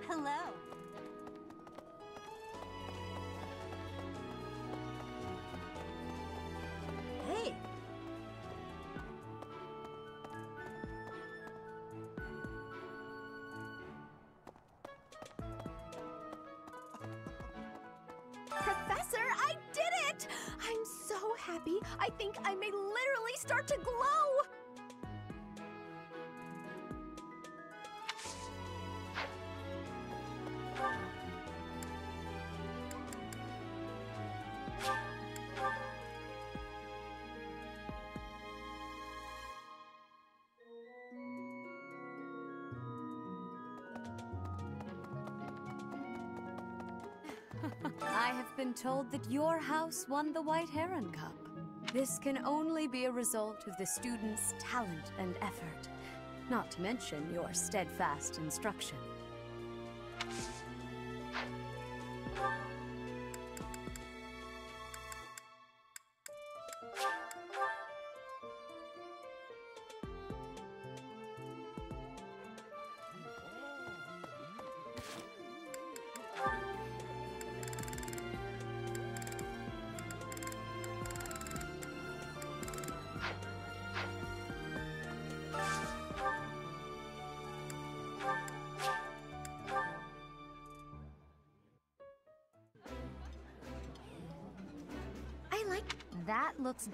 Hello. Hey! Professor, I did it! I'm so happy. I think I may literally start to glow. I have been told that your house won the White Heron Cup. This can only be a result of the students' talent and effort, not to mention your steadfast instruction. That looks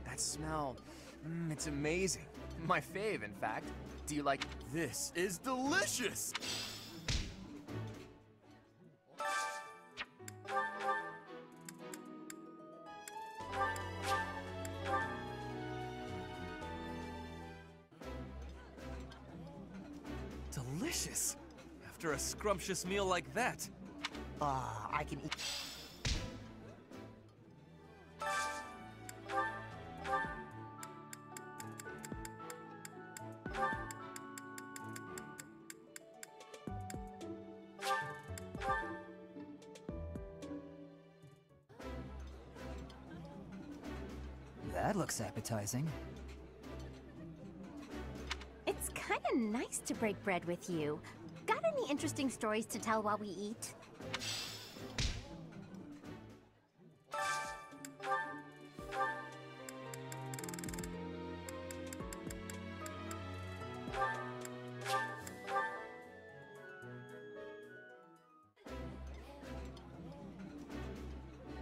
That smell, it's amazing. My fave, in fact. Do you like... This is delicious! Delicious! After a scrumptious meal like that. I can eat. That looks appetizing. It's kind of nice to break bread with you. Got any interesting stories to tell while we eat?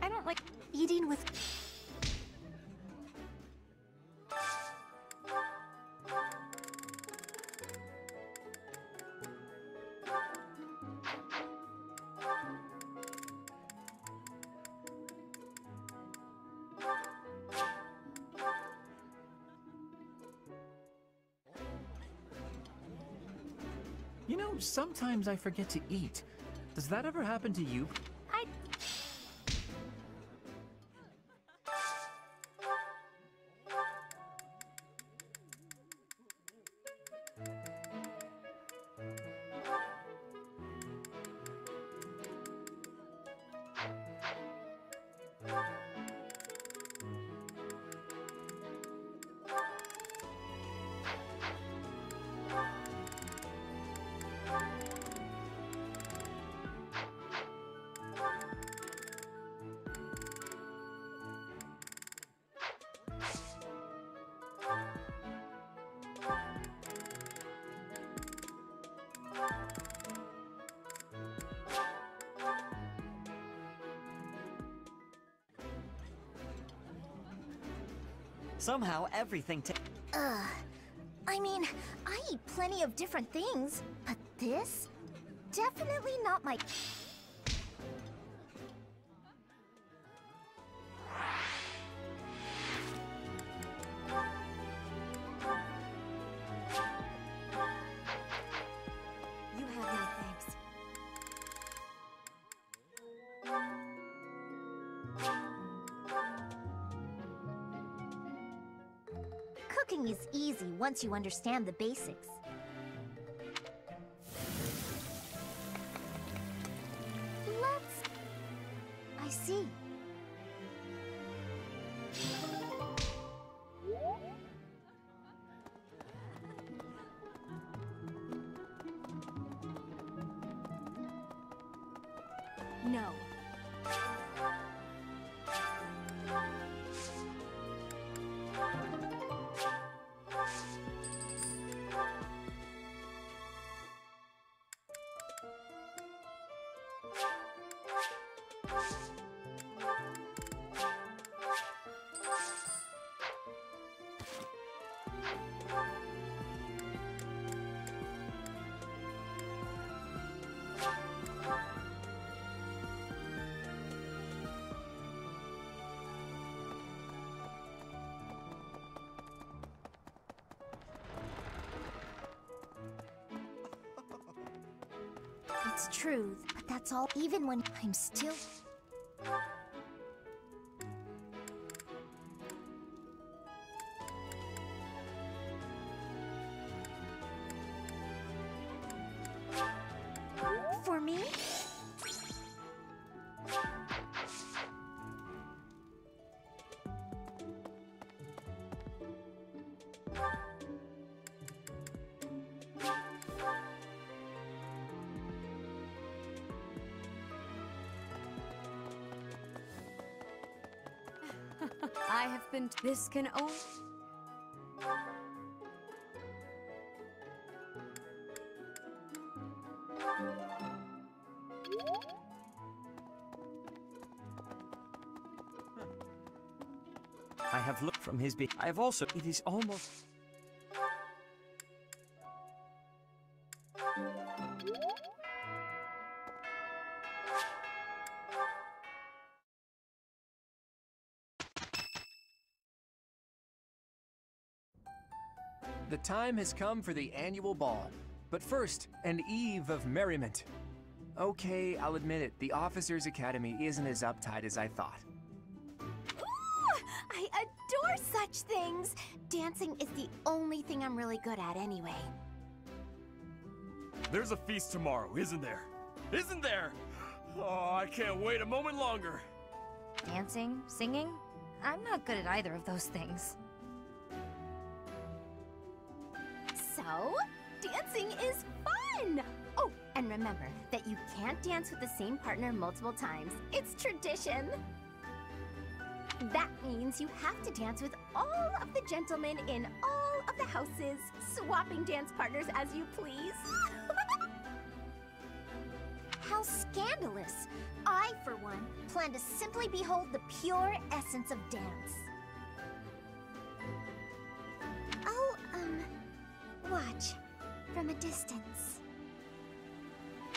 I don't like eating with... You know, sometimes I forget to eat. Does that ever happen to you? Somehow everything I mean, I eat plenty of different things, but this? Definitely not my... You have no thanks. Cooking is easy once you understand the basics. No. It's true, but that's all even when I'm still... For me? I have been. This can only. I have looked from his I have also. It is almost. The time has come for the annual ball. But first, an eve of merriment. Okay, I'll admit it, the Officers' Academy isn't as uptight as I thought. Ooh, I adore such things! Dancing is the only thing I'm really good at anyway. There's a feast tomorrow, isn't there? Isn't there? Oh, I can't wait a moment longer. Dancing? Singing? I'm not good at either of those things. So, dancing is fun! Oh, and remember that you can't dance with the same partner multiple times. It's tradition. That means you have to dance with all of the gentlemen in all of the houses, swapping dance partners as you please. How scandalous! I, for one, plan to simply behold the pure essence of dance. I'll, watch from a distance.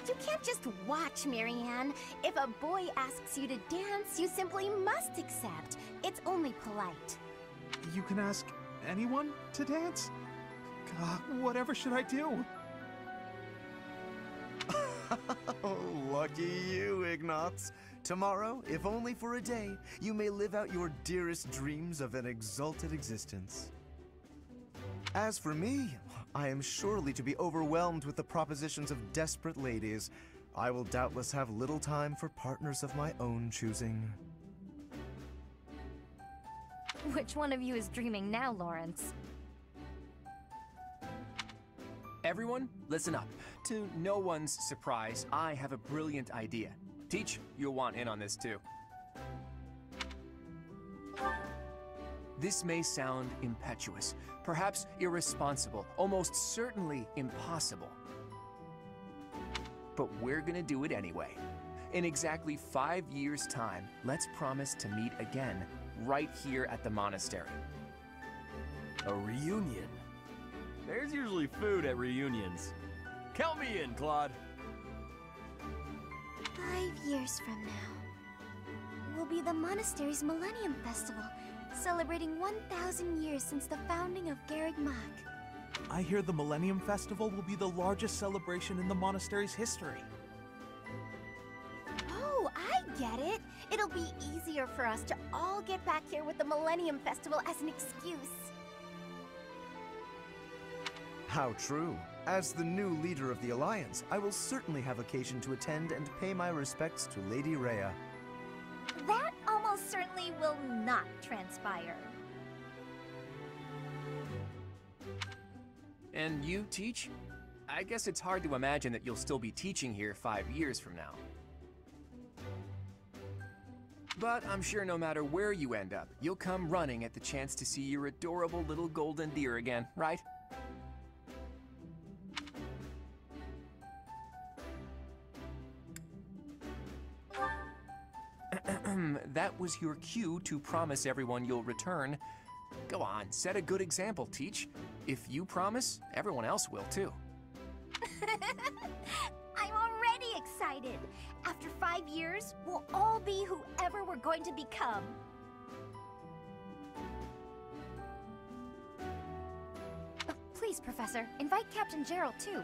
You can't just watch, Marianne. If a boy asks you to dance, you simply must accept. It's only polite. You can ask anyone to dance? Whatever should I do? Lucky you, Ignatz. Tomorrow, if only for a day, you may live out your dearest dreams of an exalted existence. As for me, I am surely to be overwhelmed with the propositions of desperate ladies. I will doubtless have little time for partners of my own choosing. Which one of you is dreaming now, Lawrence? Everyone, listen up. To no one's surprise, I have a brilliant idea. Teach, you'll want in on this too. This may sound impetuous, perhaps irresponsible, almost certainly impossible. But we're gonna do it anyway. In exactly 5 years' time, let's promise to meet again, right here at the monastery. A reunion. There's usually food at reunions. Count me in, Claude. 5 years from now will be the monastery's Millennium Festival, celebrating 1,000 years since the founding of Garreg Mach. I hear the Millennium Festival will be the largest celebration in the monastery's history. Oh, I get it. It'll be easier for us to all get back here with the Millennium Festival as an excuse. How true. As the new leader of the Alliance, I will certainly have occasion to attend and pay my respects to Lady Rhea. That almost certainly will not transpire. And you teach? I guess it's hard to imagine that you'll still be teaching here 5 years from now. But I'm sure no matter where you end up, you'll come running at the chance to see your adorable little golden deer again, right? That was your cue to promise everyone you'll return. Go on, set a good example, Teach. If you promise, everyone else will too. I'm already excited. After 5 years, we'll all be whoever we're going to become. Oh, please, Professor, invite Captain Gerald too.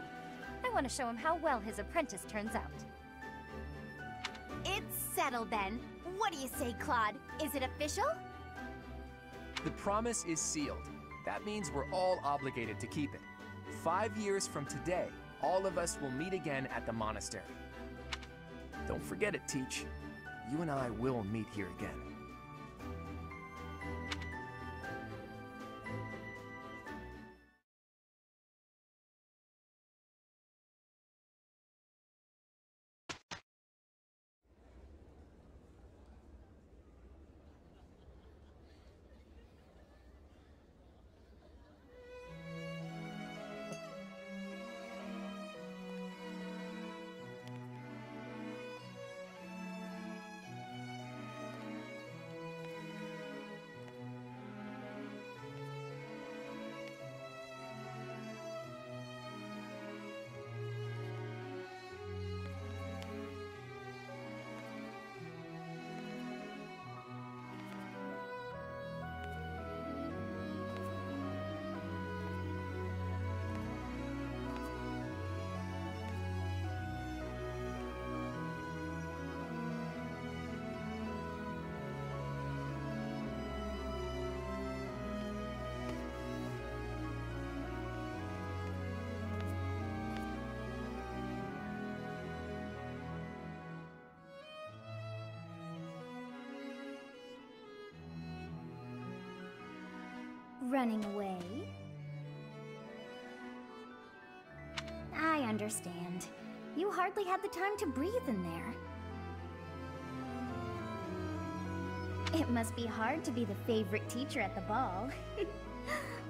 I want to show him how well his apprentice turns out. It's settled then. What do you say, Claude? Is it official? The promise is sealed. That means we're all obligated to keep it. 5 years from today, all of us will meet again at the monastery. Don't forget it, Teach. You and I will meet here again. Running away? I understand. You hardly had the time to breathe in there. It must be hard to be the favorite teacher at the ball.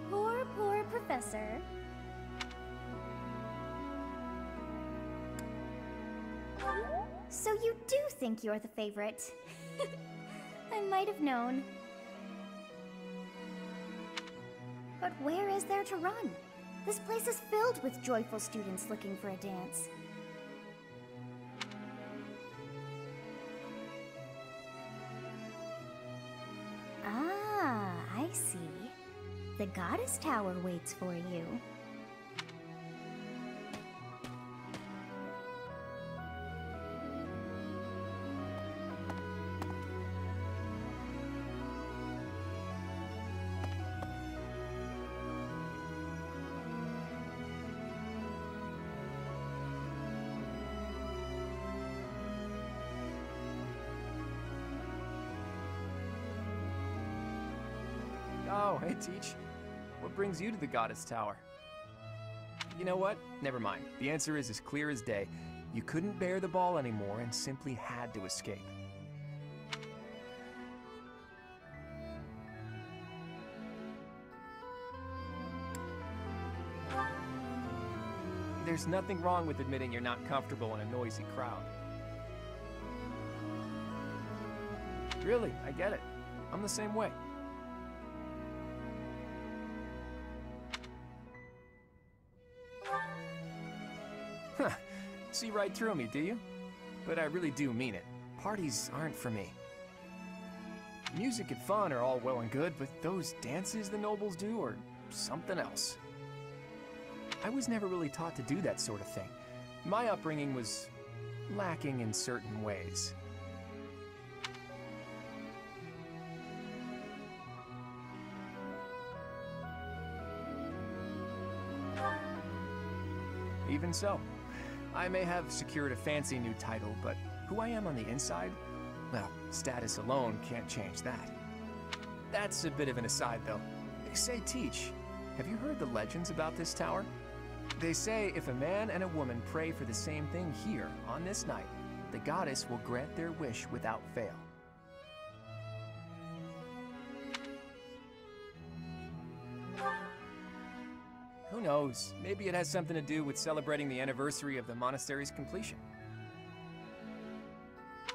Poor professor. So you do think you're the favorite? I might have known. But where is there to run? This place is filled with joyful students looking for a dance. Ah, I see. The Goddess Tower waits for you. Oh, hey, Teach. What brings you to the Goddess Tower? You know what? Never mind. The answer is as clear as day. You couldn't bear the ball anymore and simply had to escape. There's nothing wrong with admitting you're not comfortable in a noisy crowd. Really, I get it. I'm the same way. Huh. See right through me, do you? But I really do mean it. Parties aren't for me. Music and fun are all well and good, but those dances the nobles do are something else. I was never really taught to do that sort of thing. My upbringing was lacking in certain ways. Even so, I may have secured a fancy new title, but who I am on the inside? Well, status alone can't change that. That's a bit of an aside, though. Say, Teach, have you heard the legends about this tower? They say if a man and a woman pray for the same thing here, on this night, the goddess will grant their wish without fail. Who knows? Maybe it has something to do with celebrating the anniversary of the monastery's completion.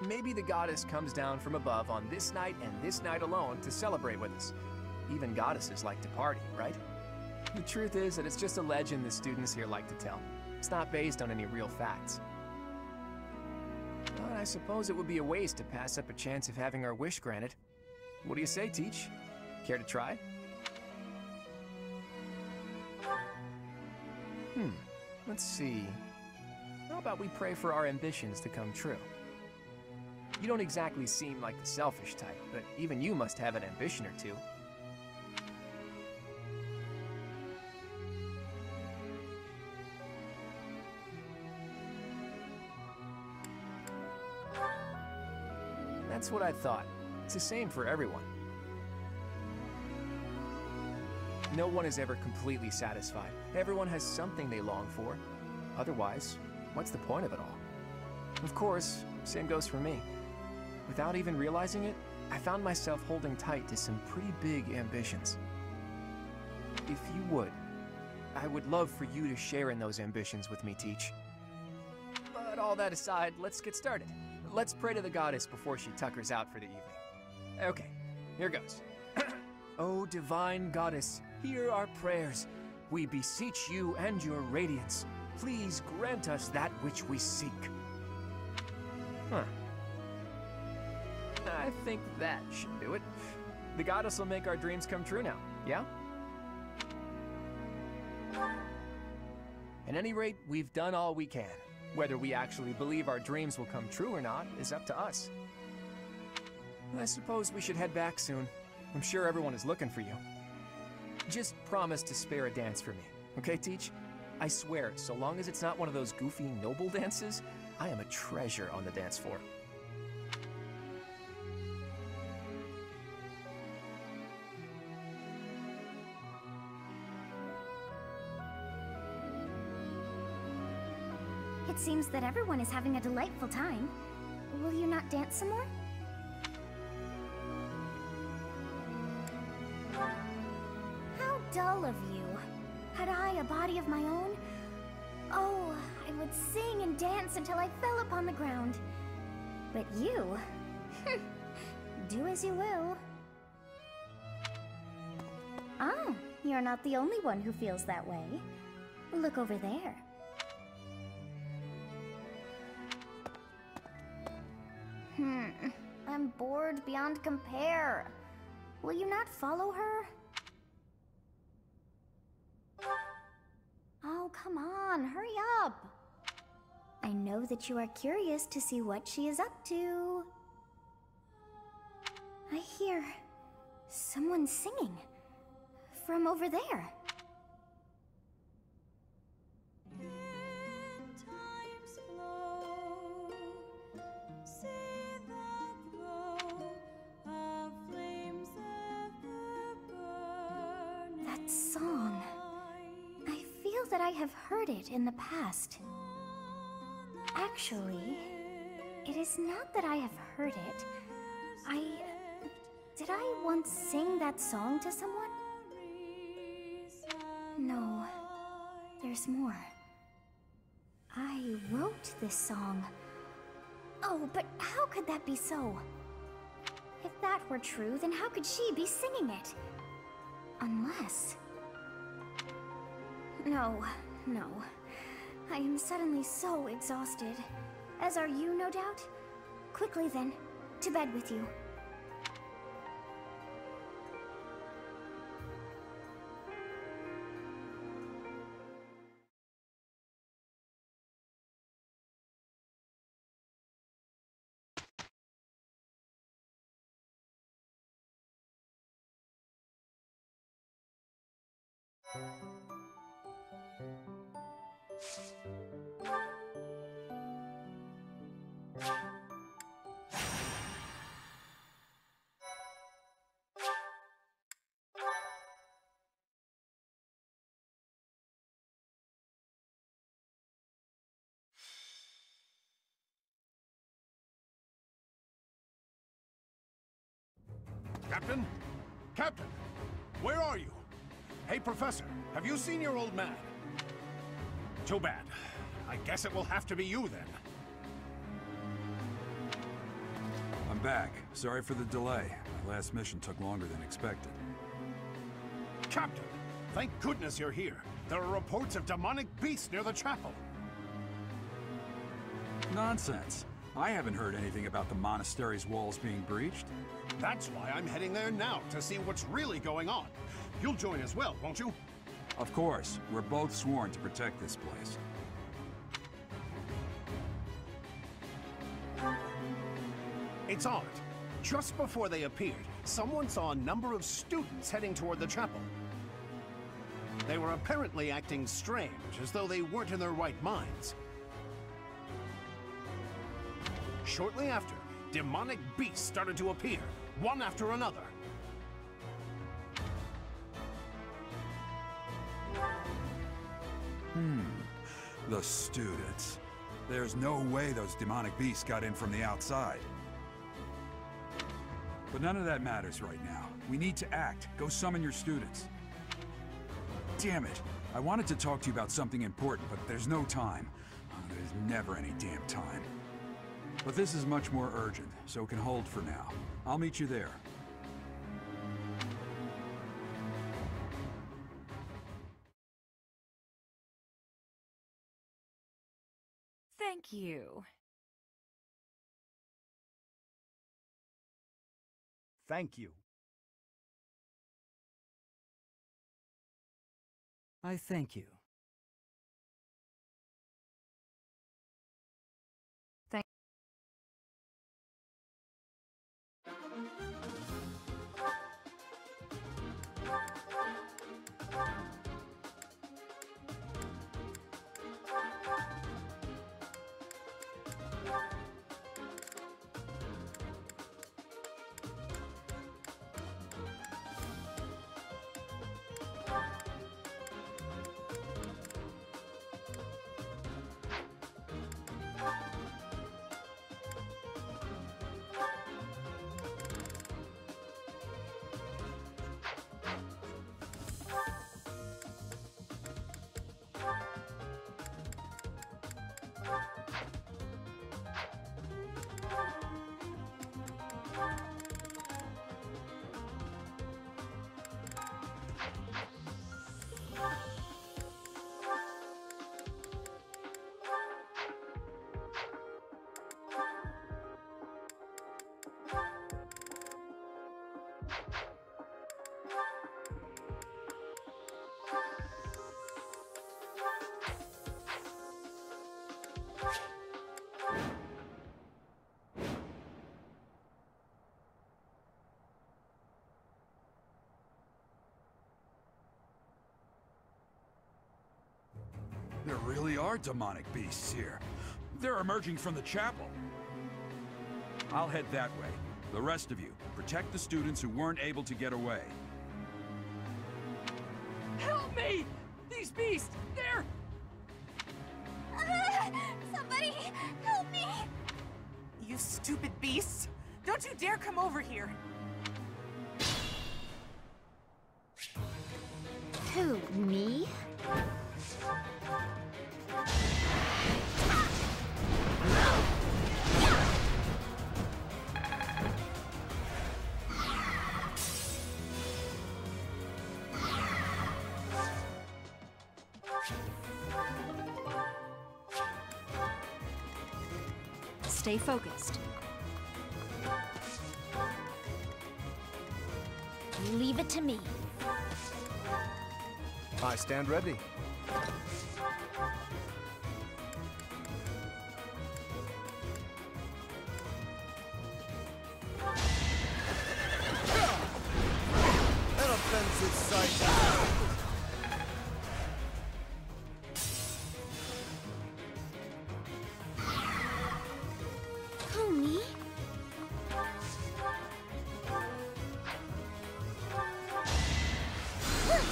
Maybe the goddess comes down from above on this night and this night alone to celebrate with us. Even goddesses like to party, right? The truth is that it's just a legend the students here like to tell. It's not based on any real facts. But I suppose it would be a waste to pass up a chance of having our wish granted. What do you say, Teach? Care to try? Let's see. How about we pray for our ambitions to come true? You don't exactly seem like the selfish type, but even you must have an ambition or two. That's what I thought. It's the same for everyone. No one is ever completely satisfied. Everyone has something they long for. Otherwise, what's the point of it all? Of course, same goes for me. Without even realizing it, I found myself holding tight to some pretty big ambitions. If you would, I would love for you to share in those ambitions with me, Teach. But all that aside, let's get started. Let's pray to the goddess before she tuckers out for the evening. Okay, here goes. O divine goddess, hear our prayers. We beseech you and your radiance. Please grant us that which we seek. I think that should do it. The goddess will make our dreams come true now, yeah? At any rate, we've done all we can. Whether we actually believe our dreams will come true or not is up to us. I suppose we should head back soon. I'm sure everyone is looking for you. Just promise to spare a dance for me, okay, Teach? I swear, so long as it's not one of those goofy noble dances, I am a treasure on the dance floor. It seems that everyone is having a delightful time. Will you not dance some more? How dull of you. Had I a body of my own? Oh, I would sing and dance until I fell upon the ground. But you... do as you will. Ah, you're not the only one who feels that way. Look over there. I'm bored beyond compare. Will you not follow her? Oh, come on, hurry up. I know that you are curious to see what she is up to. I hear someone singing from over there. That song. I feel that I have heard it in the past. Actually, it is not that I have heard it. Did I once sing that song to someone? No, there's more. I wrote this song. Oh, but how could that be so? If that were true, then how could she be singing it? Unless... No. I am suddenly so exhausted. As are you, no doubt? Quickly then, to bed with you. Captain? Captain! Where are you? Hey, Professor, have you seen your old man? Too bad. I guess it will have to be you then. I'm back. Sorry for the delay. My last mission took longer than expected. Captain, thank goodness you're here. There are reports of demonic beasts near the chapel. Nonsense. I haven't heard anything about the monastery's walls being breached. That's why I'm heading there now, to see what's really going on. You'll join as well, won't you? Of course. We're both sworn to protect this place. It's odd. Just before they appeared, someone saw a number of students heading toward the chapel. They were apparently acting strange, as though they weren't in their right minds. Shortly after, demonic beasts started to appear, one after another. The students. There's no way those demonic beasts got in from the outside. But none of that matters right now. We need to act. Go summon your students. Damn it. I wanted to talk to you about something important, but there's no time. There's never any damn time. But this is much more urgent, so it can hold for now. I'll meet you there. Thank you. Thank you. I thank you. There really are demonic beasts here. They're emerging from the chapel. I'll head that way. The rest of you, protect the students who weren't able to get away. Help me! These beasts, they're... Somebody, help me! You stupid beasts! Don't you dare come over here! Who, me? Stay focused. Leave it to me. I stand ready. An offensive sight. Who, me?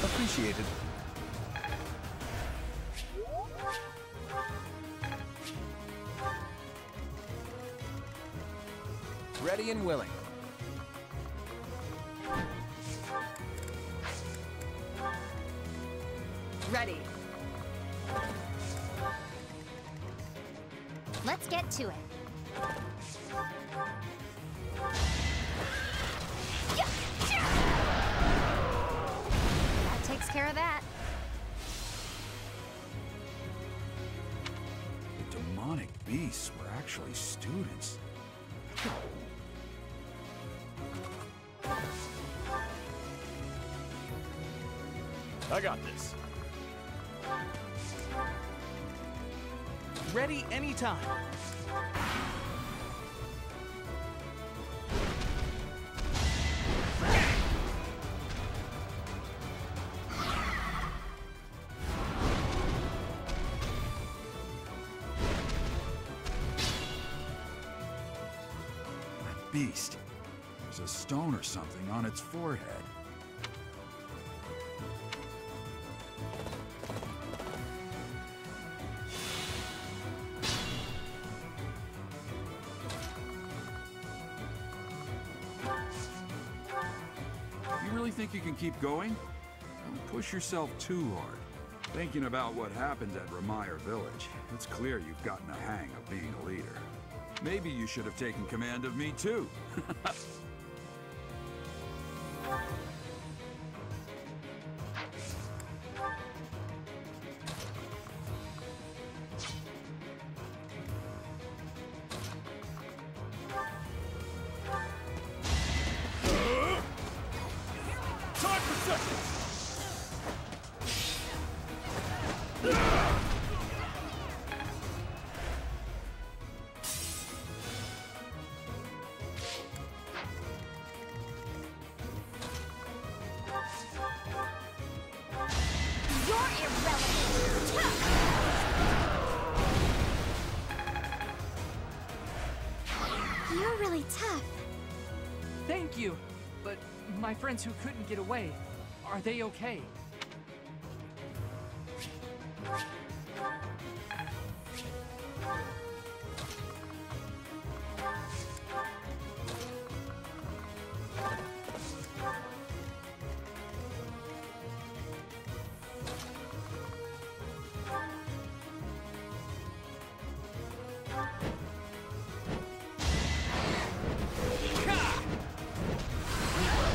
Appreciated. Ready and willing. Let's get to it. That takes care of that. The demonic beasts were actually students. I got this. Ready anytime. That beast. There's a stone or something on its forehead. You really think you can keep going? Don't push yourself too hard. Thinking about what happened at Ramire Village, it's clear you've gotten a hang of being a leader. Maybe you should have taken command of me too. You're really tough. Thank you. But my friends who couldn't get away, are they okay?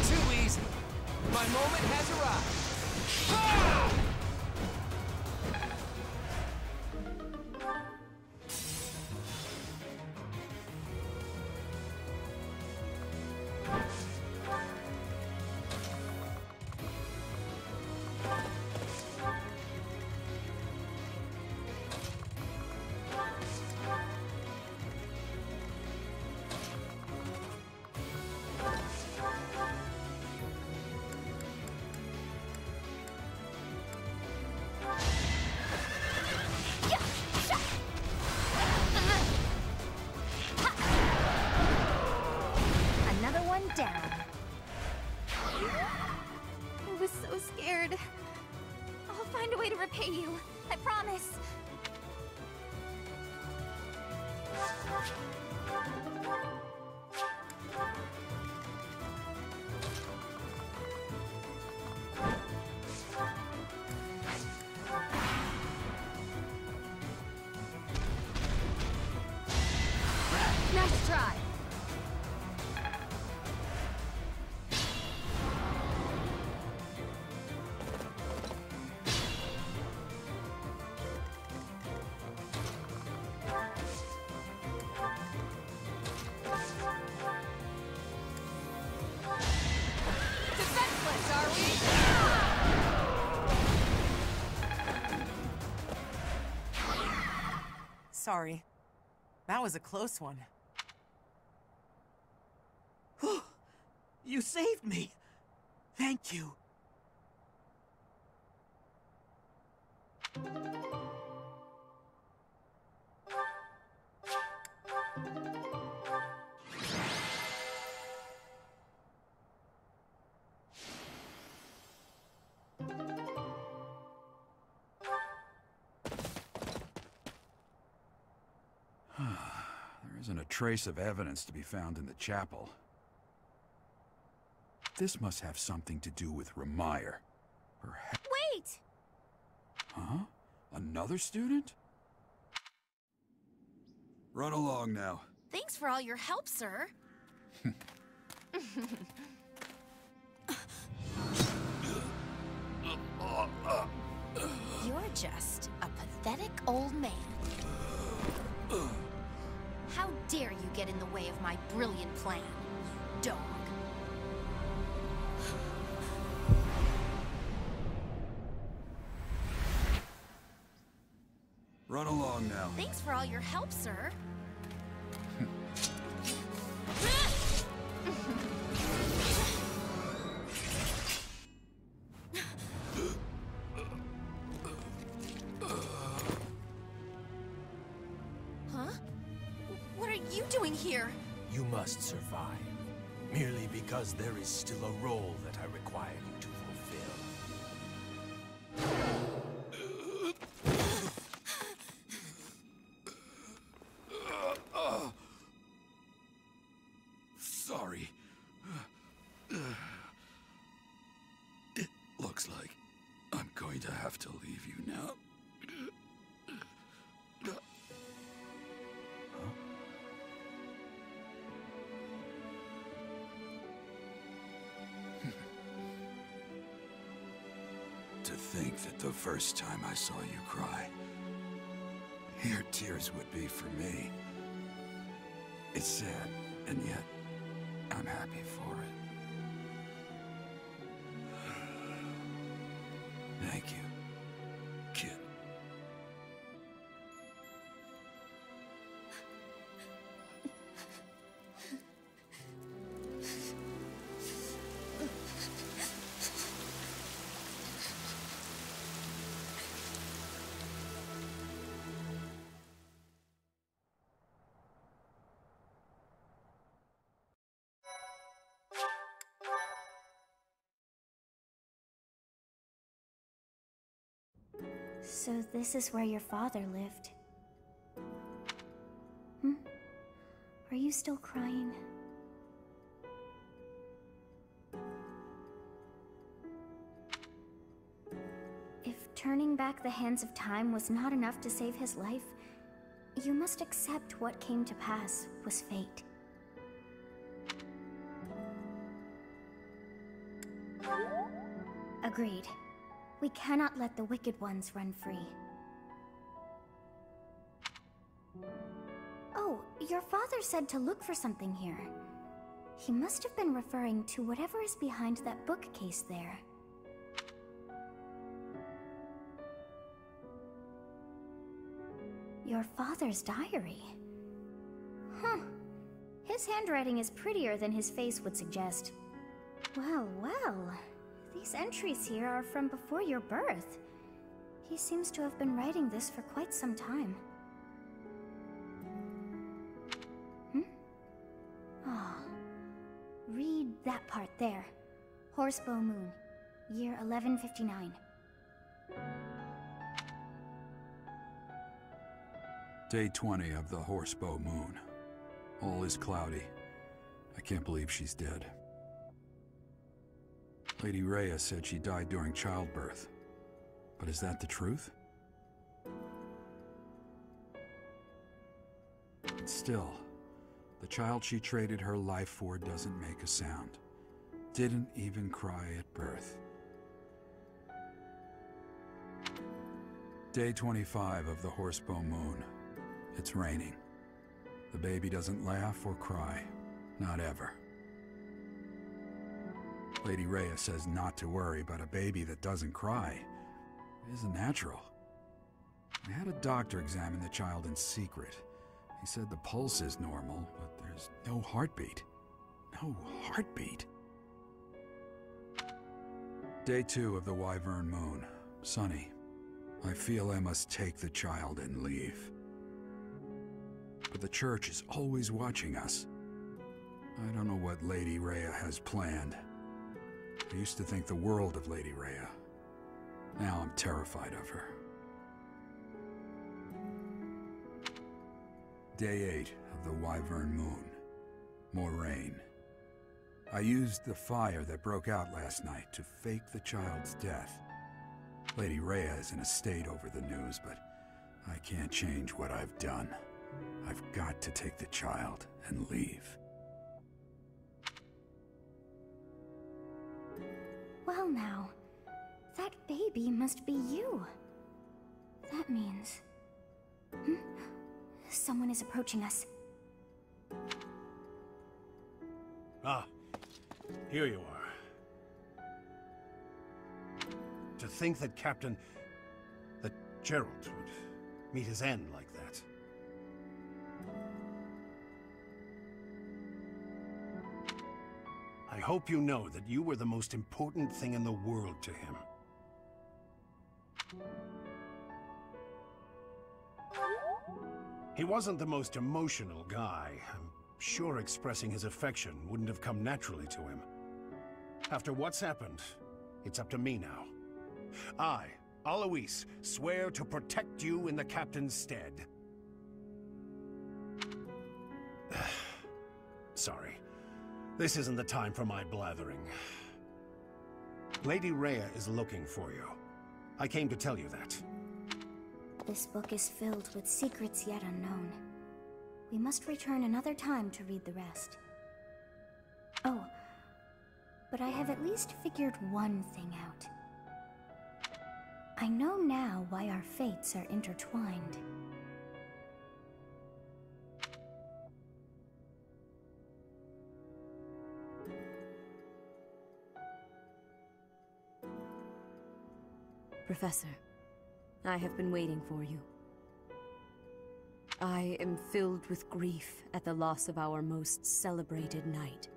Too easy. My moment has arrived. Another one down. I was so scared. I'll find a way to repay you. I promise. Nice try. Defenseless, are we? Sorry. That was a close one. You saved me. Thank you. There isn't a trace of evidence to be found in the chapel. This must have something to do with Ramire. Perhaps... Wait! Huh? Another student? Run along now. Thanks for all your help, sir. You're just a pathetic old man. How dare you get in the way of my brilliant plan, dog. Run along now. Thanks for all your help, sir. Huh? What are you doing here? You must survive, merely because there is still a role that I require you to fulfill. Sorry. It looks like I'm going to have to leave you now. To think that the first time I saw you cry, your tears would be for me. It's sad, and yet I'm happy for it. Thank you, kid. So this is where your father lived. Are you still crying? If turning back the hands of time was not enough to save his life, you must accept what came to pass was fate. Agreed. We cannot let the wicked ones run free. Oh, your father said to look for something here. He must have been referring to whatever is behind that bookcase there. Your father's diary. Huh. His handwriting is prettier than his face would suggest. Well, well. These entries here are from before your birth. He seems to have been writing this for quite some time. Read that part there. Horsebow Moon, year 1159. Day 20 of the Horsebow Moon. All is cloudy. I can't believe she's dead. Lady Rhea said she died during childbirth. But is that the truth? But still, the child she traded her life for doesn't make a sound. Didn't even cry at birth. Day 25 of the Horsebow Moon. It's raining. The baby doesn't laugh or cry. Not ever. Lady Rhea says not to worry, but a baby that doesn't cry isn't natural. I had a doctor examine the child in secret. He said the pulse is normal, but there's no heartbeat. No heartbeat. Day 2 of the Wyvern Moon. Sunny. I feel I must take the child and leave. But the church is always watching us. I don't know what Lady Rhea has planned. I used to think the world of Lady Rhea. Now I'm terrified of her. Day 8 of the Wyvern Moon. More rain. I used the fire that broke out last night to fake the child's death. Lady Rhea is in a state over the news, but I can't change what I've done. I've got to take the child and leave. Well now, that baby must be you. That means... Someone is approaching us. Ah, here you are. To think that that Gerald would meet his end like that. I hope you know that you were the most important thing in the world to him. He wasn't the most emotional guy. I'm sure expressing his affection wouldn't have come naturally to him. After what's happened, it's up to me now. I, Alois, swear to protect you in the captain's stead. Sorry. This isn't the time for my blathering. Lady Rhea is looking for you. I came to tell you that. This book is filled with secrets yet unknown. We must return another time to read the rest. Oh, but I have at least figured one thing out. I know now why our fates are intertwined. Professor, I have been waiting for you. I am filled with grief at the loss of our most celebrated knight.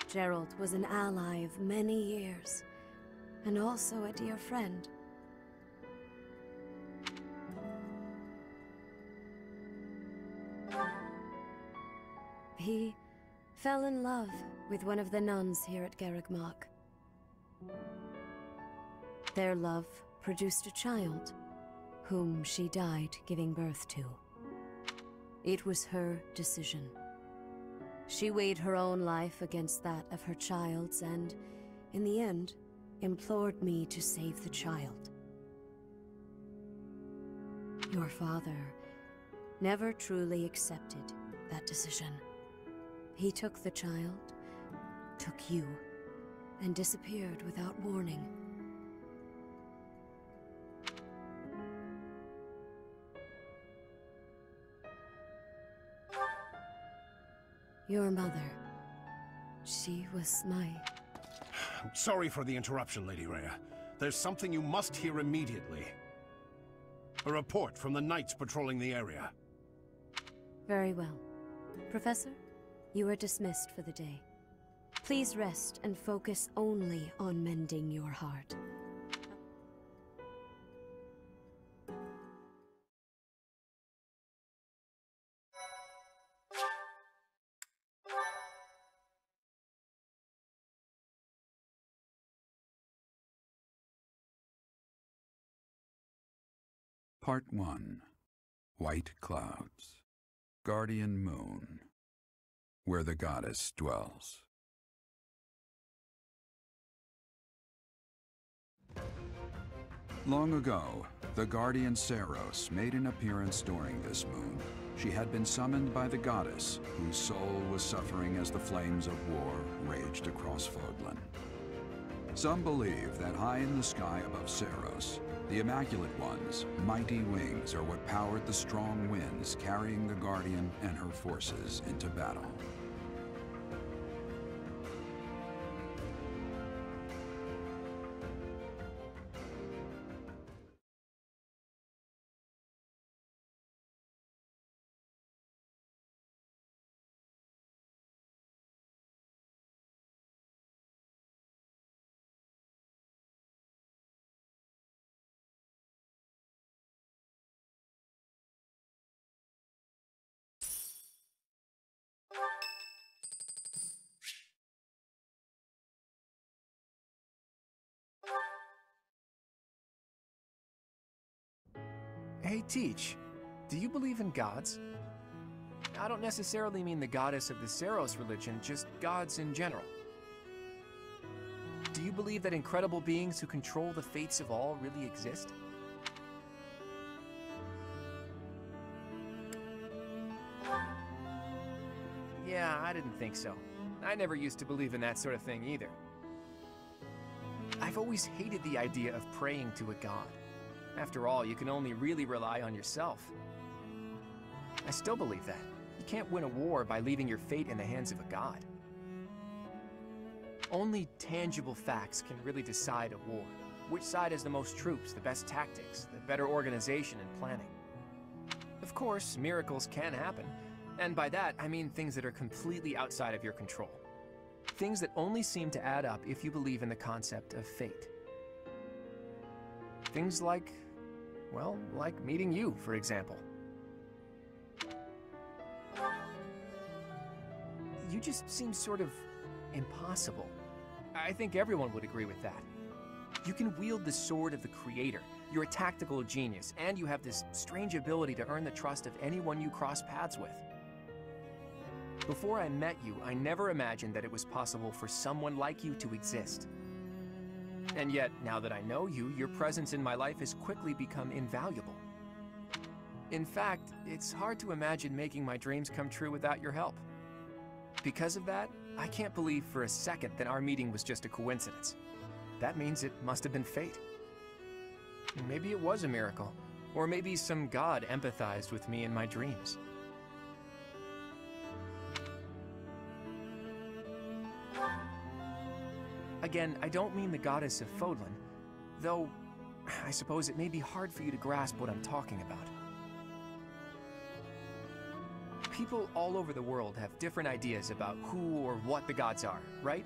Gerald was an ally of many years, and also a dear friend. He fell in love with one of the nuns here at Garreg-Mach. Their love produced a child, whom she died giving birth to. It was her decision. She weighed her own life against that of her child's and, in the end, implored me to save the child. Your father never truly accepted that decision. He took the child, took you, and disappeared without warning. Your mother, she was my... Sorry for the interruption, Lady Rhea. There's something you must hear immediately. A report from the knights patrolling the area. Very well. Professor, you are dismissed for the day. Please rest and focus only on mending your heart. Part 1. White Clouds. Guardian Moon. Where the goddess dwells. Long ago, the guardian Seiros made an appearance during this moon. She had been summoned by the goddess, whose soul was suffering as the flames of war raged across Fodlan. Some believe that high in the sky above Seiros, the Immaculate One's mighty wings are what powered the strong winds carrying the Guardian and her forces into battle. Hey, Teach, do you believe in gods? I don't necessarily mean the goddess of the Seiros religion, just gods in general. Do you believe that incredible beings who control the fates of all really exist? Yeah, I didn't think so. I never used to believe in that sort of thing either. I've always hated the idea of praying to a god. After all, you can only really rely on yourself. I still believe that. You can't win a war by leaving your fate in the hands of a god. Only tangible facts can really decide a war. Which side has the most troops, the best tactics, the better organization and planning. Of course, miracles can happen, and by that I mean things that are completely outside of your control. Things that only seem to add up if you believe in the concept of fate. Things like, well, like meeting you, for example. You just seem sort of impossible. I think everyone would agree with that. You can wield the sword of the Creator, you're a tactical genius, and you have this strange ability to earn the trust of anyone you cross paths with. Before I met you, I never imagined that it was possible for someone like you to exist. And yet, now that I know you, your presence in my life has quickly become invaluable. In fact, it's hard to imagine making my dreams come true without your help. Because of that, I can't believe for a second that our meeting was just a coincidence. That means it must have been fate. Maybe it was a miracle, or maybe some god empathized with me in my dreams. Again, I don't mean the goddess of Fodlan, though I suppose it may be hard for you to grasp what I'm talking about. People all over the world have different ideas about who or what the gods are, right?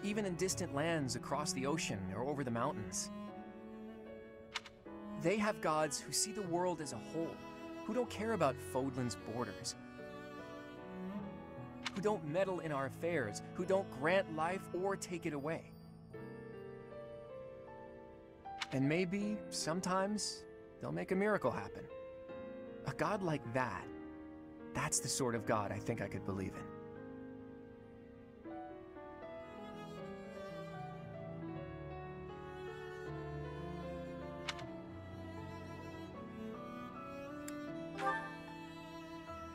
Even in distant lands across the ocean or over the mountains. They have gods who see the world as a whole, who don't care about Fodlan's borders, who don't meddle in our affairs, who don't grant life or take it away. And maybe, sometimes, they'll make a miracle happen. A god like that, that's the sort of god I think I could believe in.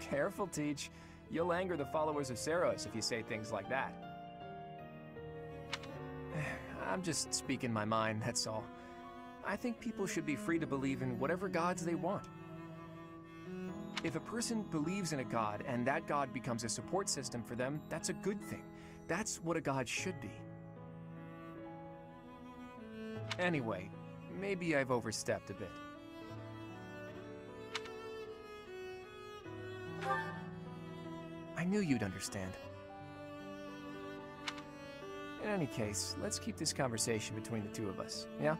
Careful, Teach. You'll anger the followers of Seros if you say things like that. I'm just speaking my mind, that's all. I think people should be free to believe in whatever gods they want. If a person believes in a god and that god becomes a support system for them, that's a good thing. That's what a god should be. Anyway, maybe I've overstepped a bit. I knew you'd understand. In any case, let's keep this conversation between the two of us, yeah?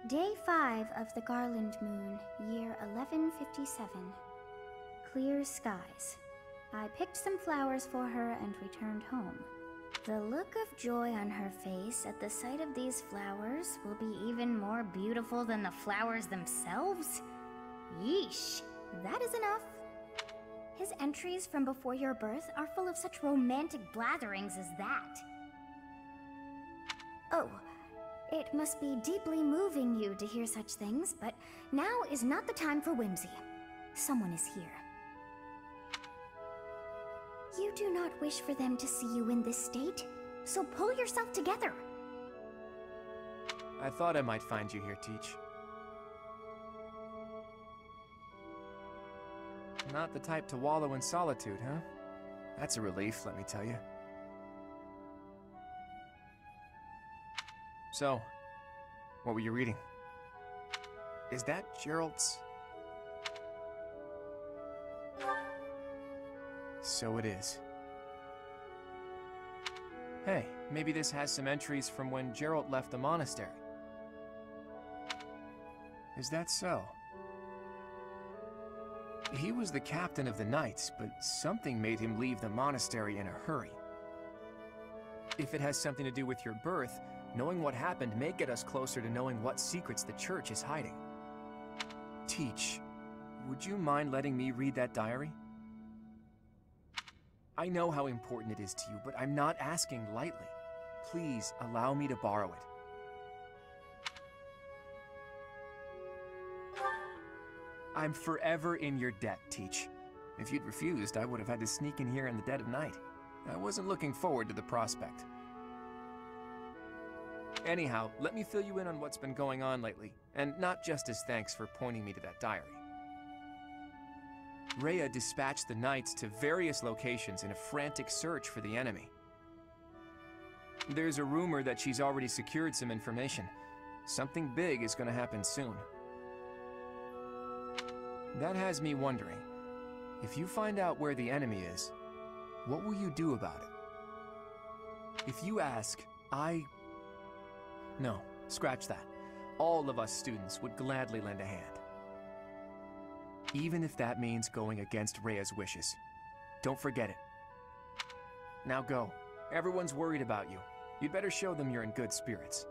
Day 5 of the Garland Moon, year 1157. Clear skies. I picked some flowers for her and returned home. The look of joy on her face at the sight of these flowers will be even more beautiful than the flowers themselves? Yeesh, that is enough. His entries from before your birth are full of such romantic blatherings as that. Oh, it must be deeply moving you to hear such things, but now is not the time for whimsy. Someone is here. You do not wish for them to see you in this state, so pull yourself together. I thought I might find you here, Teach. Not the type to wallow in solitude, huh? That's a relief, let me tell you. So, what were you reading? Is that Gerald's? So it is. Hey, maybe this has some entries from when Gerald left the monastery. Is that so? He was the captain of the knights, but something made him leave the monastery in a hurry. If it has something to do with your birth, knowing what happened may get us closer to knowing what secrets the church is hiding. Teach, would you mind letting me read that diary? I know how important it is to you, but I'm not asking lightly. Please allow me to borrow it. I'm forever in your debt, Teach. If you'd refused, I would have had to sneak in here in the dead of night. I wasn't looking forward to the prospect. Anyhow, let me fill you in on what's been going on lately, and not just as thanks for pointing me to that diary. Rhea dispatched the Knights to various locations in a frantic search for the enemy. There's a rumor that she's already secured some information. Something big is going to happen soon. That has me wondering, if you find out where the enemy is, what will you do about it? If you ask, No, scratch that. All of us students would gladly lend a hand. Even if that means going against Rhea's wishes. Don't forget it. Now go. Everyone's worried about you. You'd better show them you're in good spirits.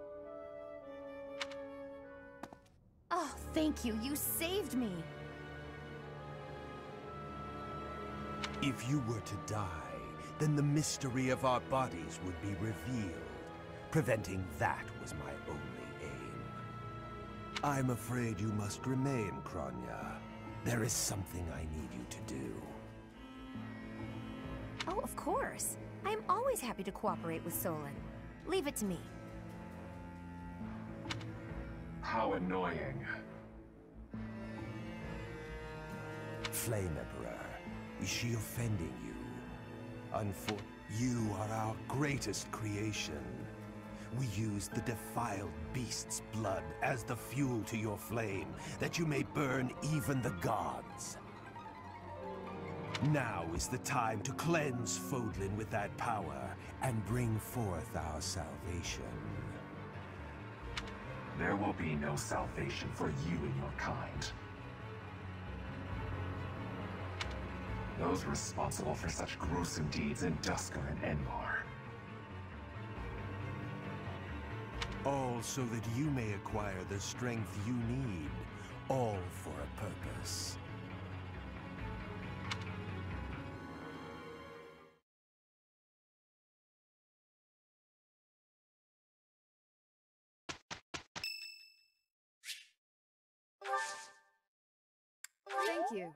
Oh, thank you. You saved me. If you were to die, then the mystery of our bodies would be revealed. Preventing that was my only aim. I'm afraid you must remain, Kronya. There is something I need you to do. Oh, of course. I'm always happy to cooperate with Solon. Leave it to me. How annoying. Flame Emperor, is she offending you? You are our greatest creation. We use the defiled beast's blood as the fuel to your flame, that you may burn even the gods. Now is the time to cleanse Fodlan with that power and bring forth our salvation. There will be no salvation for you and your kind. Those responsible for such gruesome deeds in Dusker and Enmar. All so that you may acquire the strength you need, all for a purpose. Thank you.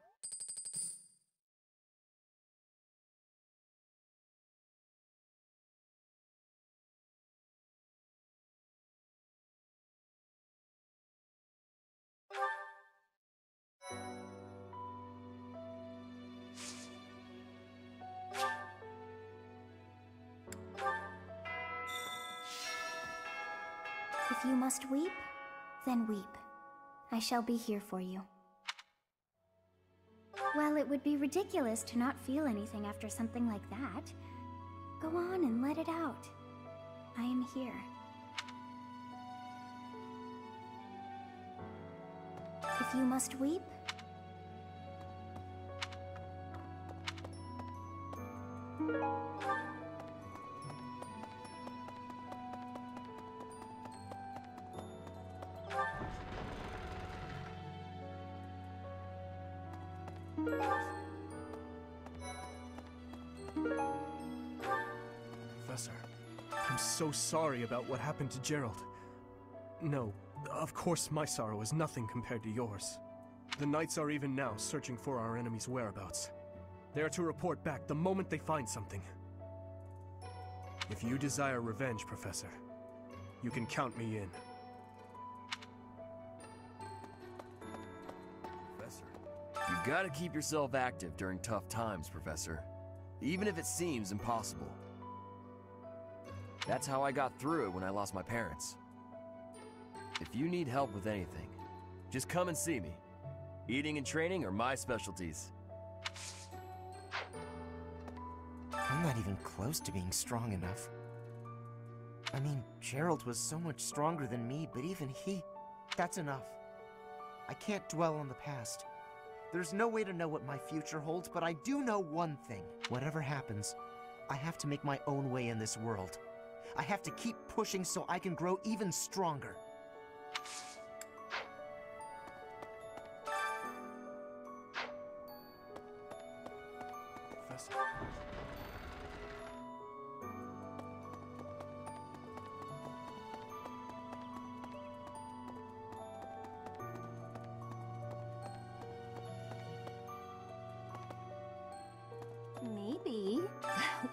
If you must weep, then weep. I shall be here for you. Well, it would be ridiculous to not feel anything after something like that. Go on and let it out. I am here. If you must weep, Professor, I'm so sorry about what happened to Gerald. No, of course my sorrow is nothing compared to yours. The Knights are even now searching for our enemy's whereabouts. They are to report back the moment they find something. If you desire revenge, Professor, you can count me in. Professor, you gotta keep yourself active during tough times, Professor. Even if it seems impossible. That's how I got through it when I lost my parents. If you need help with anything, just come and see me. Eating and training are my specialties. I'm not even close to being strong enough. I mean, Gerald was so much stronger than me, but even that's enough. I can't dwell on the past. There's no way to know what my future holds, but I do know one thing. Whatever happens, I have to make my own way in this world. I have to keep pushing so I can grow even stronger. Professor. Maybe.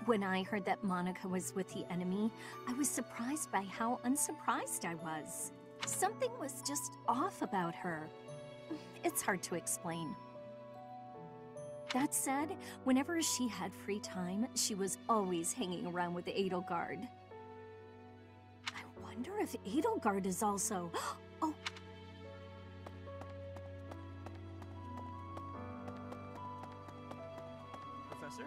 When I heard that Monica was with the enemy, I was surprised by how unsurprised I was. Something was just off about her. It's hard to explain. That said, whenever she had free time, she was always hanging around with the Edelgard. I wonder if Edelgard is also... Oh! Professor?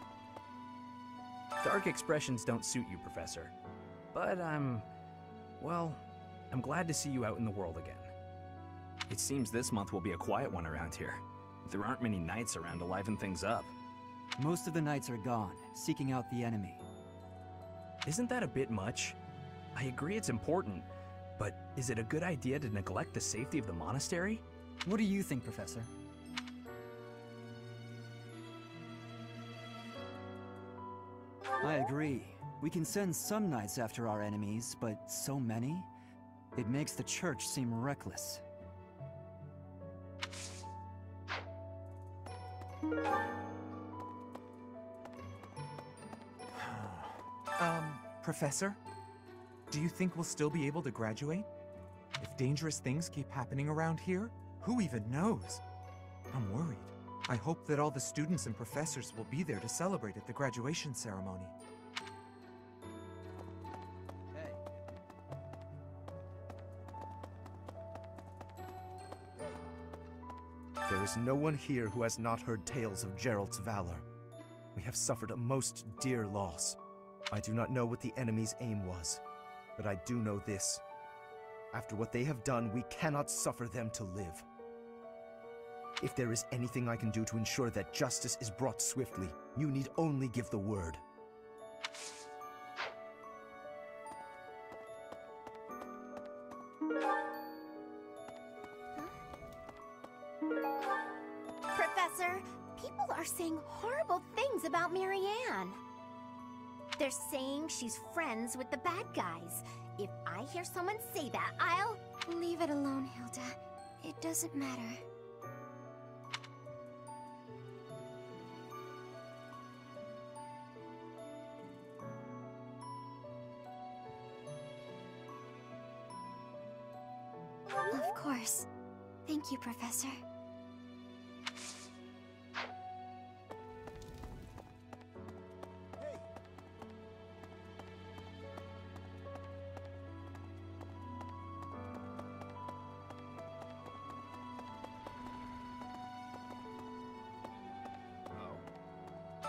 Dark expressions don't suit you, Professor. But well, I'm glad to see you out in the world again. It seems this month will be a quiet one around here. There aren't many knights around to liven things up. Most of the knights are gone, seeking out the enemy. Isn't that a bit much? I agree it's important, but is it a good idea to neglect the safety of the monastery? What do you think, Professor? I agree. We can send some knights after our enemies, but so many? It makes the church seem reckless. Professor? Do you think we'll still be able to graduate? If dangerous things keep happening around here, who even knows? I'm worried. I hope that all the students and professors will be there to celebrate at the graduation ceremony. There is no one here who has not heard tales of Geralt's valor. We have suffered a most dear loss. I do not know what the enemy's aim was, but I do know this. After what they have done, we cannot suffer them to live. If there is anything I can do to ensure that justice is brought swiftly, you need only give the word. Professor, people are saying horrible things about Marianne. They're saying she's friends with the bad guys. If I hear someone say that, I'll... Leave it alone, Hilda. It doesn't matter. Of course. Thank you, Professor.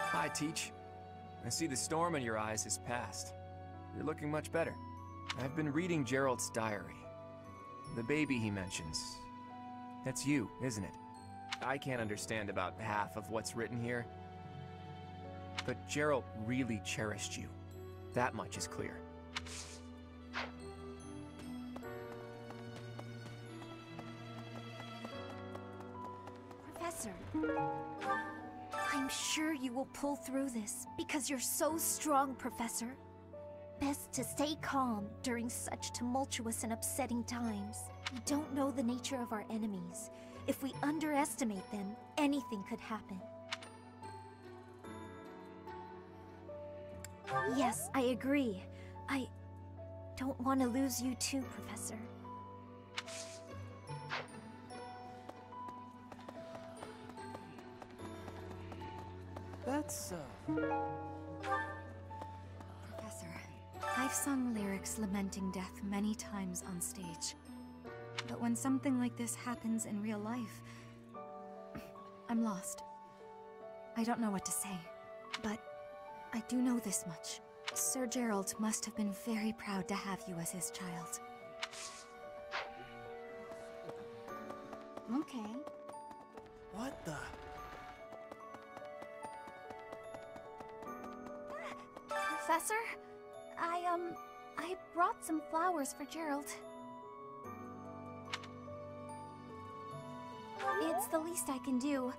Hi, Teach. I see the storm in your eyes has passed. You're looking much better. I've been reading Geralt's diary. The baby he mentions. That's you, isn't it? I can't understand about half of what's written here. But Geralt really cherished you. That much is clear. Professor, I'm sure you will pull through this, because you're so strong, Professor. Best to stay calm during such tumultuous and upsetting times. We don't know the nature of our enemies. If we underestimate them, anything could happen. Yes, I agree. I don't want to lose you too, Professor. That's, Professor, I've sung lyrics lamenting death many times on stage. But when something like this happens in real life, I'm lost. I don't know what to say, but I do know this much. Sir Geralt must have been very proud to have you as his child. Okay. What the? Professor, I brought some flowers for Gerald. It's the least I can do.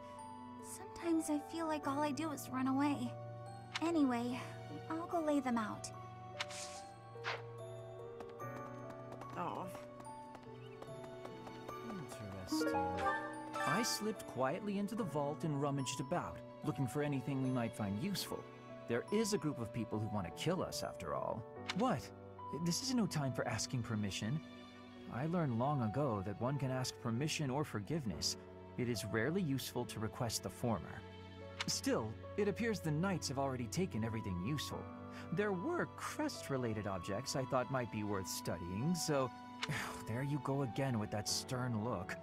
Sometimes I feel like all I do is run away. Anyway, I'll go lay them out. Oh. Interesting. I slipped quietly into the vault and rummaged about, looking for anything we might find useful. There is a group of people who want to kill us, after all. What? This is no time for asking permission. I learned long ago that one can ask permission or forgiveness. It is rarely useful to request the former. Still, it appears the knights have already taken everything useful. There were crest-related objects I thought might be worth studying, so there you go again with that stern look.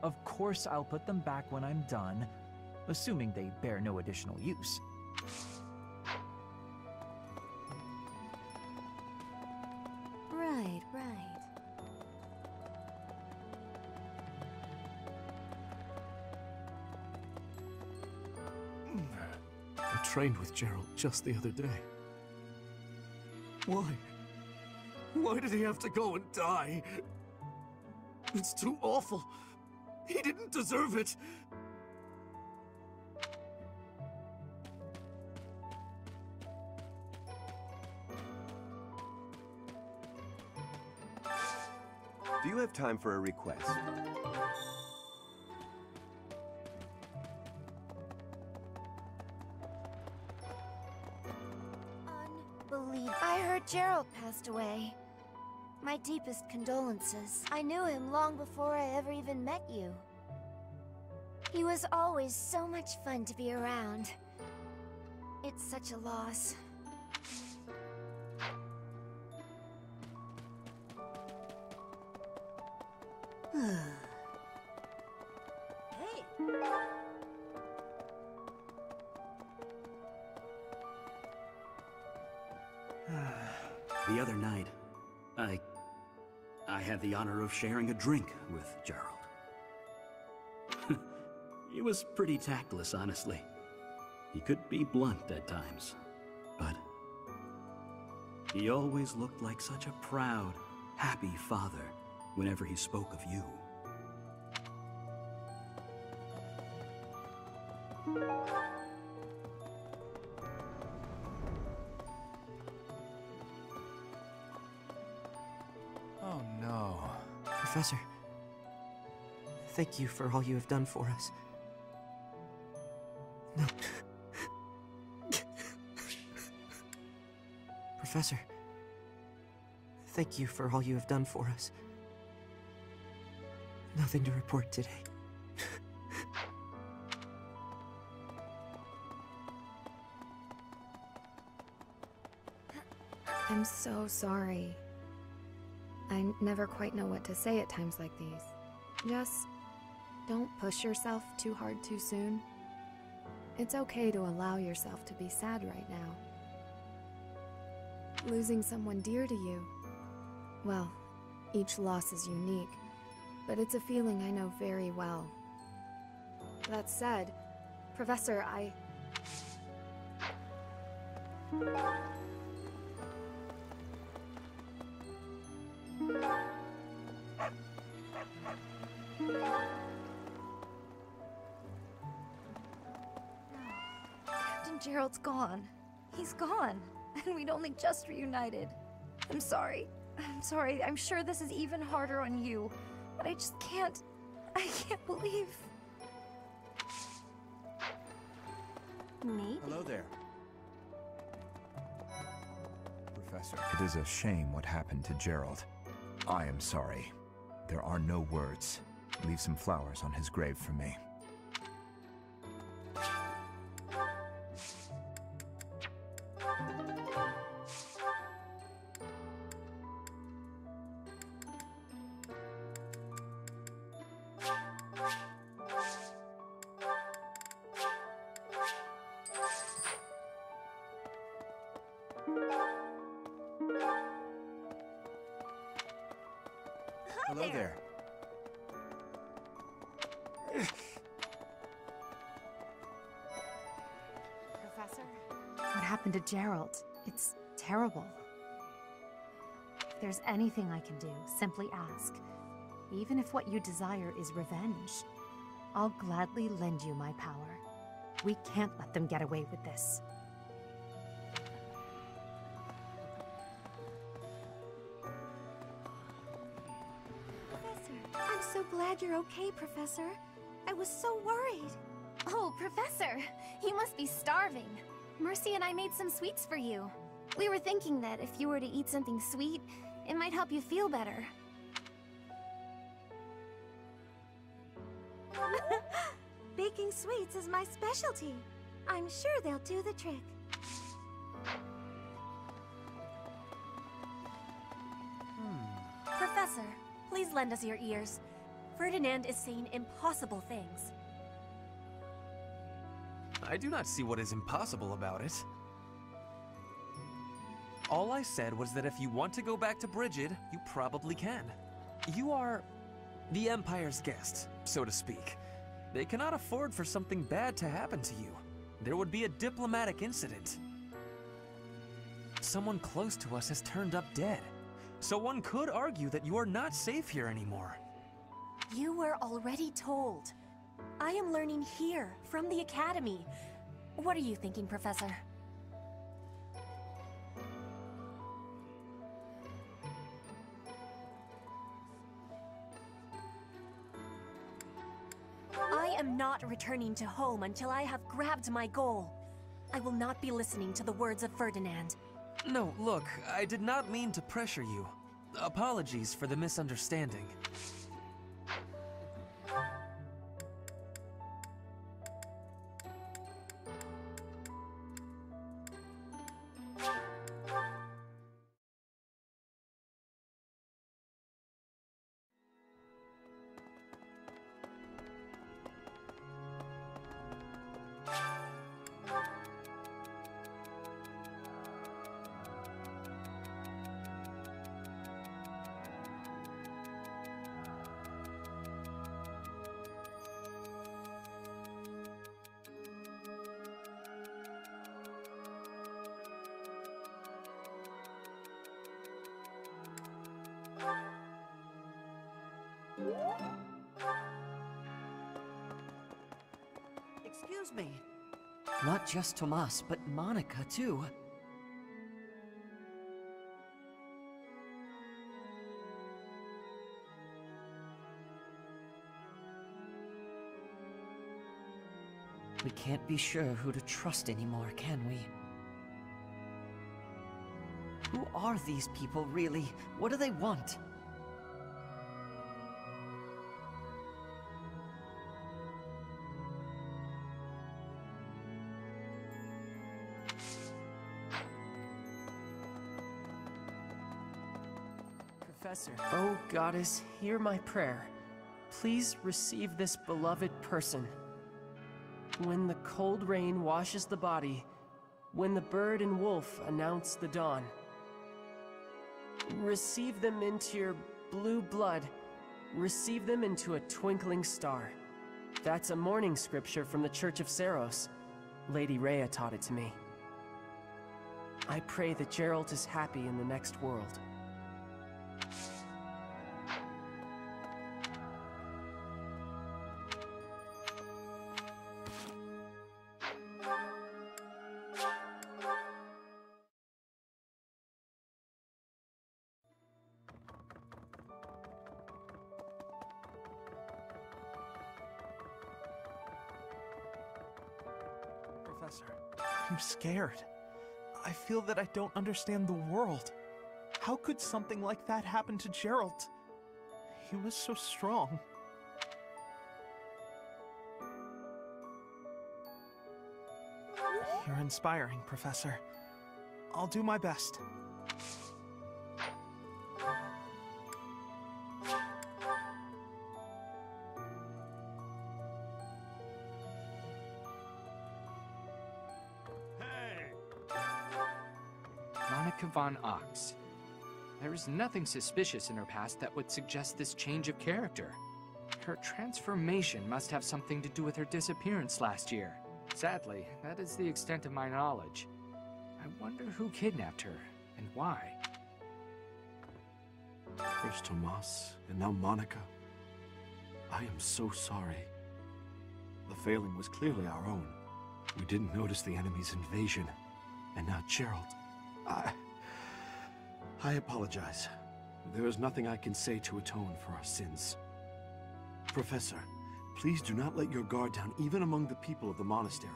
Of course I'll put them back when I'm done, assuming they bear no additional use. Right. I trained with Gerald just the other day. Why? Why did he have to go and die? It's too awful. He didn't deserve it. Do you have time for a request? Unbelievable. I heard Gerald passed away. My deepest condolences. I knew him long before I ever even met you. He was always so much fun to be around. It's such a loss. The other night, I had the honor of sharing a drink with Gerald. He was pretty tactless, honestly. He could be blunt at times, but he always looked like such a proud, happy father whenever he spoke of you. Oh no. Professor, thank you for all you have done for us. No. Professor, thank you for all you have done for us. Nothing to report today. I'm so sorry. I never quite know what to say at times like these. Just don't push yourself too hard too soon. It's okay to allow yourself to be sad right now. Losing someone dear to you, well, each loss is unique, but it's a feeling I know very well. That said, Professor, Captain Gerald's gone. He's gone. And we'd only just reunited. I'm sorry. I'm sorry. I'm sure this is even harder on you. But I just can't... I can't believe... Maybe. Hello there. Professor, it is a shame what happened to Gerald. I am sorry. There are no words. Leave some flowers on his grave for me. Hello there. Professor? What happened to Gerald? It's terrible. If there's anything I can do, simply ask. Even if what you desire is revenge, I'll gladly lend you my power. We can't let them get away with this. Professor, I'm so glad you're okay, Professor. I was so worried. Oh, Professor, you must be starving. Mercy and I made some sweets for you. We were thinking that if you were to eat something sweet, it might help you feel better. Baking sweets is my specialty. I'm sure they'll do the trick. Professor, please lend us your ears. Ferdinand is saying impossible things. I do not see what is impossible about it. All I said was that if you want to go back to Brigid, you probably can. You are the Empire's guest, so to speak. They cannot afford for something bad to happen to you. There would be a diplomatic incident. Someone close to us has turned up dead. So one could argue that you are not safe here anymore. You were already told. I am learning here, from the Academy. What are you thinking, Professor? I am not returning to home until I have grabbed my goal. I will not be listening to the words of Ferdinand. No, look, I did not mean to pressure you. Apologies for the misunderstanding. Excuse me. Not just Tomas, but Monica, too. We can't be sure who to trust anymore, can we? Who are these people, really? What do they want? Professor. Oh, Goddess, hear my prayer. Please receive this beloved person. When the cold rain washes the body, when the bird and wolf announce the dawn, receive them into your blue blood, receive them into a twinkling star. That's a morning scripture from the Church of Saros. Lady Rhea taught it to me. I pray that Geralt is happy in the next world. Professor, I'm scared. I feel that I don't understand the world. How could something like that happen to Geralt? He was so strong. You're inspiring, Professor. I'll do my best. Monica von Ox. There is nothing suspicious in her past that would suggest this change of character. Her transformation must have something to do with her disappearance last year. Sadly, that is the extent of my knowledge. I wonder who kidnapped her, and why. First Tomas, and now Monica. I am so sorry. The failing was clearly our own. We didn't notice the enemy's invasion. And now Gerald. I apologize. There is nothing I can say to atone for our sins. Professor, please do not let your guard down even among the people of the monastery.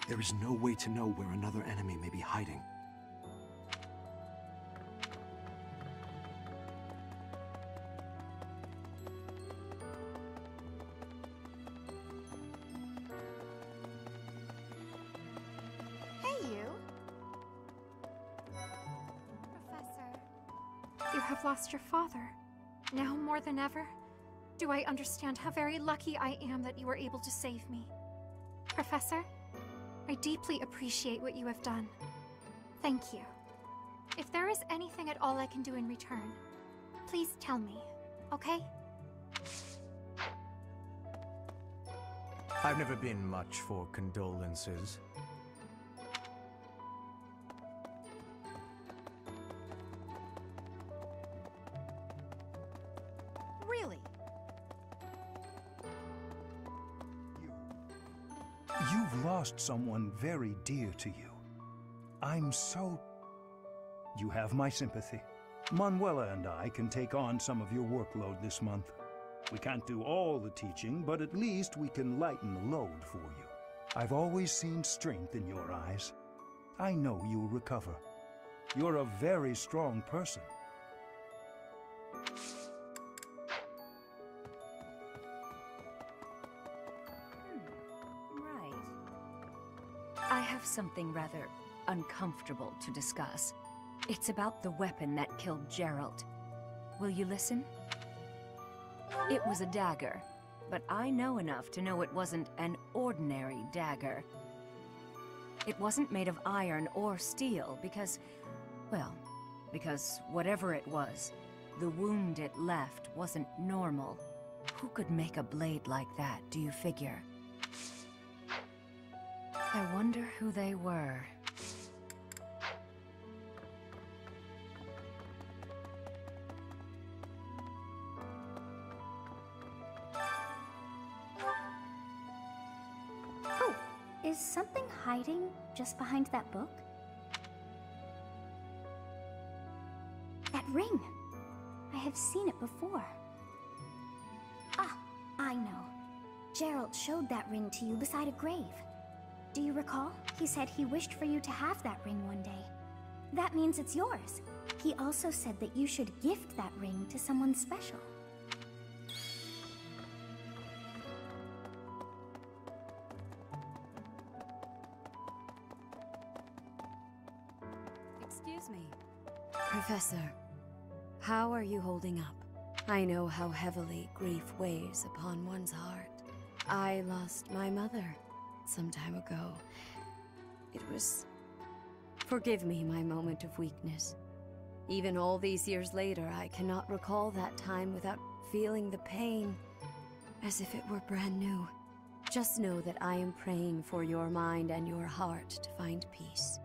There is no way to know where another enemy may be hiding. Hey, you. Professor. You have lost your father. Now more than ever, do I understand how very lucky I am that you were able to save me. Professor, I deeply appreciate what you have done. Thank you. If there is anything at all I can do in return, please tell me, okay? I've never been much for condolences. Really? You've lost someone very dear to you. I'm so... You have my sympathy. Manuela and I can take on some of your workload this month. We can't do all the teaching, but at least we can lighten the load for you. I've always seen strength in your eyes. I know you'll recover. You're a very strong person. Right. I have something rather uncomfortable to discuss. It's about the weapon that killed Gerald. Will you listen? It was a dagger, but I know enough to know it wasn't an ordinary dagger. It wasn't made of iron or steel because, well, because whatever it was, the wound it left wasn't normal. Who could make a blade like that, do you figure? I wonder who they were. Oh, is something hiding just behind that book? That ring! I have seen it before. Ah, I know. Gerald showed that ring to you beside a grave. Do you recall? He said he wished for you to have that ring one day. That means it's yours. He also said that you should gift that ring to someone special. Excuse me. Professor, how are you holding up? I know how heavily grief weighs upon one's heart. I lost my mother some time ago. It was... Forgive me my moment of weakness. Even all these years later, I cannot recall that time without feeling the pain, as if it were brand new. Just know that I am praying for your mind and your heart to find peace.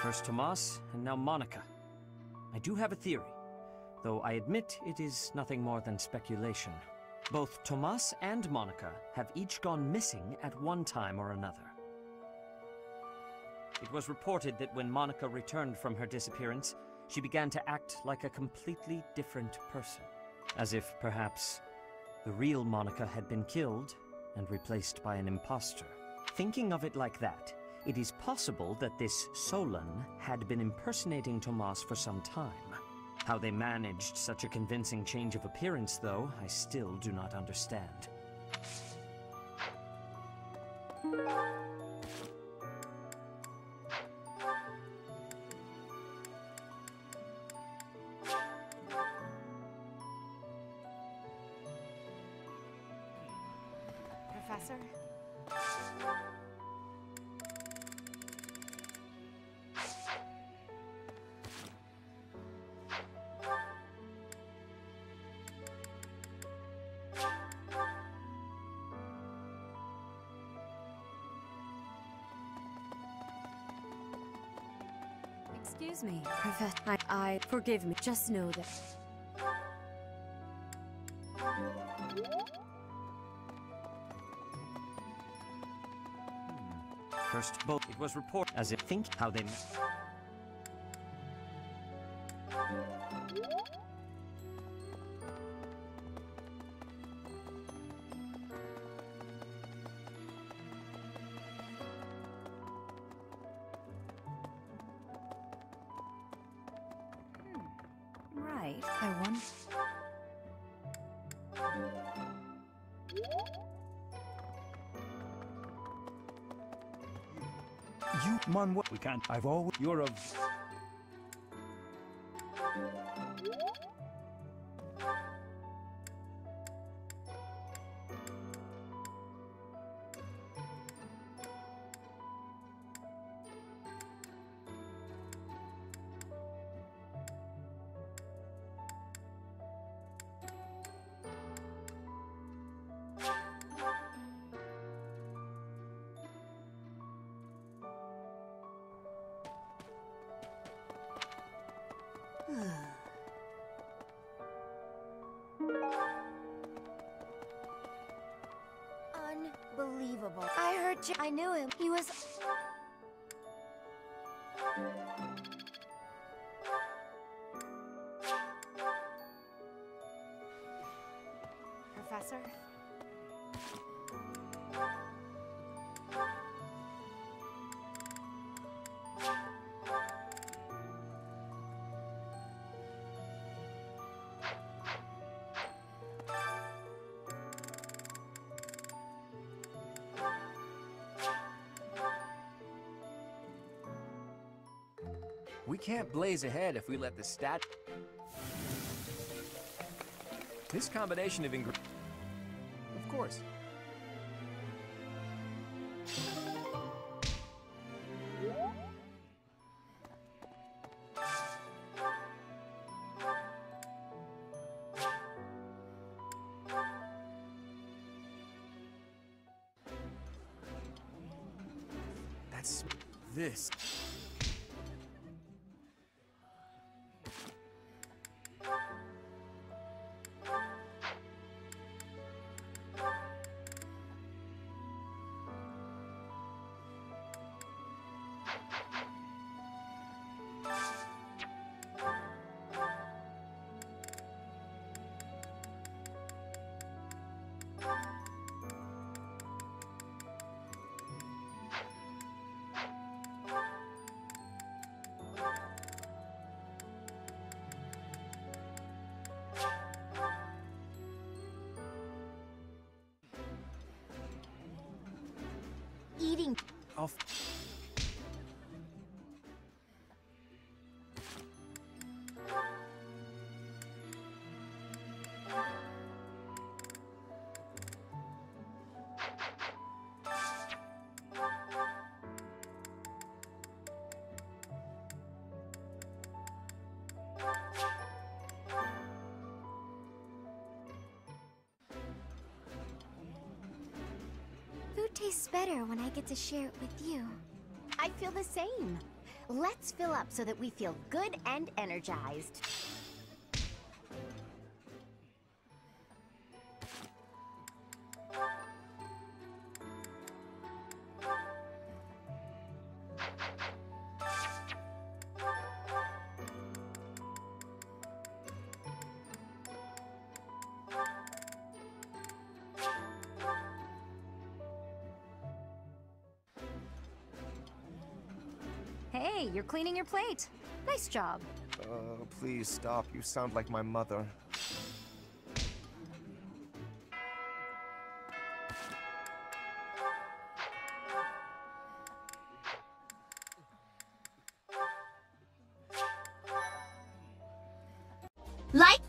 First Tomas, and now Monica. I do have a theory, though I admit it is nothing more than speculation. Both Tomas and Monica have each gone missing at one time or another. It was reported that when Monica returned from her disappearance, she began to act like a completely different person. As if, perhaps, the real Monica had been killed and replaced by an imposter. Thinking of it like that, it is possible that this Solon had been impersonating Tomas for some time. How they managed such a convincing change of appearance, though, I still do not understand. Professor? Excuse me, Professor. I forgive me. Just know that... First boat, it was reported as if think how they... Right, I wonder... You, Manuel, we can't. I've always. You're of. Unbelievable. I heard I knew him. He was... Professor? We can't blaze ahead if we let the stat... This combination of ingredients... Of course. That's... this. Eating. Off. Food tastes better when I get to share it with you. I feel the same. Let's fill up so that we feel good and energized. Hey, you're cleaning your plate. Nice job. Please stop. You sound like my mother. Like